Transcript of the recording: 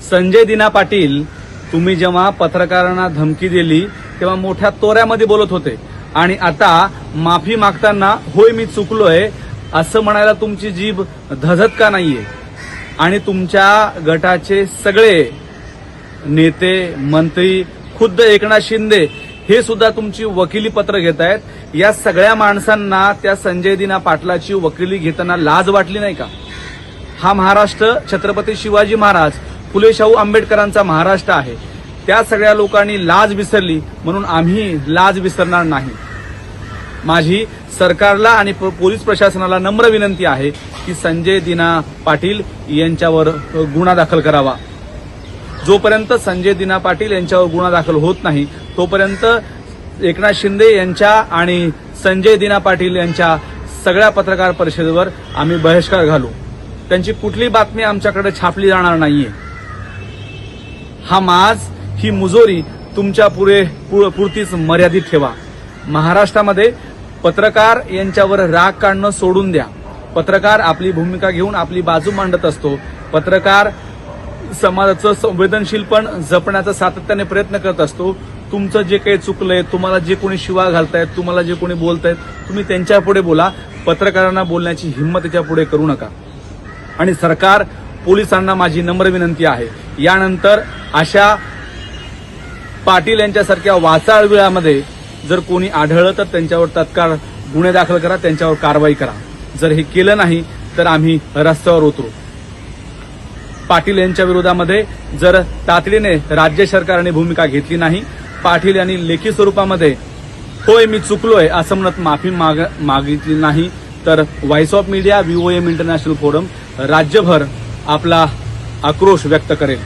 संजय दिना पाटील, तुम्ही जेव्हा पत्रकारांना धमकी दिली तेव्हा मोठ्या तोऱ्यामध्ये बोलत होते आणि आता माफी मागताना होय मी चुकलोय असं म्हणायला तुमची जीभ धजत का नाहीये? आणि तुमच्या गटाचे सगळे नेते, मंत्री, खुद्द एकनाथ शिंदे हे सुद्धा तुमची वकिली पत्र घेत आहेत। या सगळ्या माणसांना त्या संजय दिना पाटलाची वकिली घेताना लाज वाटली नाही का? हा महाराष्ट्र छत्रपती शिवाजी महाराज, फुले शाहू आंबेडकरांचा महाराष्ट्र आहे। त्या सगळ्या लोकांनी लाज विसरली म्हणून आम्ही लाज विसरणार नाही। माझी सरकारला आणि पोलीस प्रशासनाला नम्र विनंती आहे की संजय दिना पाटील यांच्यावर गुन्हा दाखल करावा। जोपर्यंत संजय दिना पाटील यांच्यावर गुन्हा दाखल होत नाही तोपर्यंत एकनाथ शिंदे यांच्या आणि संजय दिना पाटील यांच्या सगळ्या पत्रकार परिषदेवर आम्ही बहिष्कार घालू। त्यांची कुठली बातमी आमच्याकडे छापली जाणार नाहीये। हा माज, ही मुजोरी तुमच्या पुरतीच मर्यादित ठेवा। महाराष्ट्रामध्ये पत्रकार यांच्यावर राग काढणं सोडून द्या। पत्रकार आपली भूमिका घेऊन आपली बाजू मांडत असतो। पत्रकार समाजाचं संवेदनशीलपण जपण्याचा सातत्याने प्रयत्न करत असतो। तुमचं जे काही चुकलंय, तुम्हाला जे कोणी शिवा घालतायत, तुम्हाला जे कोणी बोलतायत, तुम्ही त्यांच्या पुढे बोला। पत्रकारांना बोलण्याची हिंमत त्याच्या पुढे करू नका। आणि सरकार, पोलिसांना माझी नम्र विनंती आहे, यानंतर अशा पाटील यांच्यासारख्या वाचाळ वेळामध्ये जर कोणी आढळलं तर त्यांच्यावर तत्काळ गुन्हे दाखल करा, त्यांच्यावर कारवाई करा। जर हे केलं नाही तर आम्ही रस्त्यावर उतरू। पाटील यांच्या विरोधामध्ये जर तातडीने राज्य सरकारने भूमिका घेतली नाही, पाटील यांनी लेखी स्वरूपामध्ये होय मी चुकलोय असं म्हणत माफी मागितली नाही तर voice of media, VOM international forum राज्यभर आपला आक्रोश व्यक्त करेल।